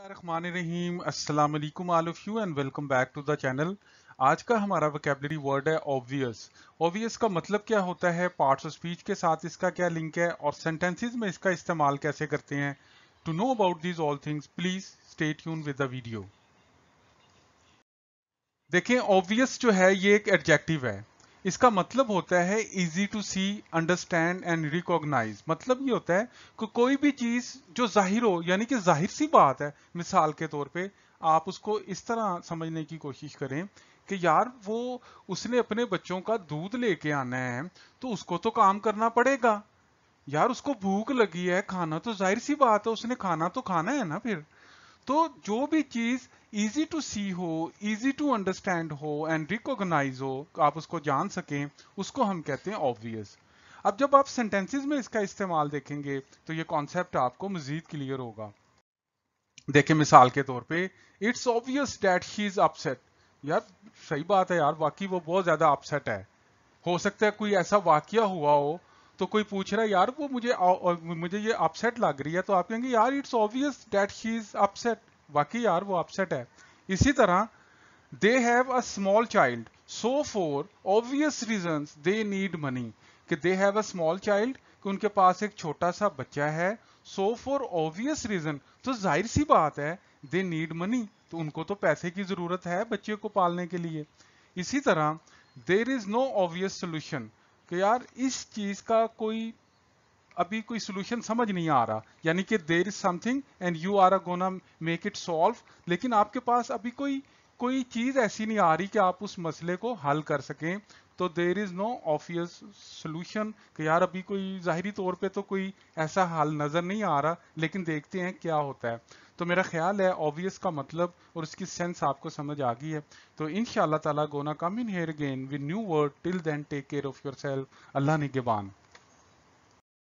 बिस्मिल्लाहिर्रहमानिर्रहीम। अस्सलाम वालेकुम all of you and welcome back to the channel. आज का हमारा वोकैबुलरी वर्ड है ऑब्वियस। ऑब्वियस का मतलब क्या होता है, पार्ट्स ऑफ स्पीच के साथ इसका क्या लिंक है और सेंटेंसेस में इसका इस्तेमाल कैसे करते हैं। To know about these all things please stay tune with the video. देखें, ऑब्वियस जो है ये एक एडजेक्टिव है। इसका मतलब होता है easy to see, understand and recognise. मतलब ये होता है कि कोई भी चीज जो जाहिर हो, यानी कि जाहिर सी बात है। मिसाल के तौर पे आप उसको इस तरह समझने की कोशिश करें कि यार वो उसने अपने बच्चों का दूध लेके आना है, तो उसको तो काम करना पड़ेगा। यार उसको भूख लगी है, खाना तो जाहिर सी बात है, उसने खाना तो खाना है ना फिर। तो जो भी चीज इजी टू सी हो, इजी टू अंडरस्टैंड हो एंड रिकॉग्नाइज हो, आप उसको जान सकें, उसको हम कहते हैं ऑब्वियस। अब जब आप सेंटेंसेस में इसका इस्तेमाल देखेंगे तो ये कॉन्सेप्ट आपको मजीद क्लियर होगा। देखें, मिसाल के तौर पे it's obvious that she is upset. यार सही बात है यार, वाकई वो बहुत ज्यादा अपसेट है। हो सकता है कोई ऐसा वाकया हुआ हो, तो कोई पूछ रहा है यार वो मुझे ये अपसेट लग रही है, तो आप कहेंगे यार it's obvious that she is upset. वाकई यार वो अपसेट है। इसी तरह they have a small child, so for obvious reasons they need money. कि they have a small child, कि उनके पास एक छोटा सा बच्चा है। सो फॉर ऑब्वियस रीजन, तो जाहिर सी बात है, दे नीड मनी, तो उनको तो पैसे की जरूरत है बच्चे को पालने के लिए। इसी तरह there is no obvious solution, कि यार इस चीज का कोई अभी कोई सोल्यूशन समझ नहीं आ रहा, यानी कि there is something and you are gonna make it solve, लेकिन आपके पास अभी कोई कोई चीज ऐसी नहीं आ रही कि आप उस मसले को हल कर सकें। तो there is no obvious solution, कि यार अभी कोई जाहिरी तौर पे तो कोई ऐसा हल नजर नहीं आ रहा, लेकिन देखते हैं क्या होता है। तो मेरा ख्याल है ऑब्वियस का मतलब और उसकी सेंस आपको समझ आ गई है। तो इंशाल्लाह ताला gonna come in here again with new word. Till then take care of yourself. अल्लाह निगहबान।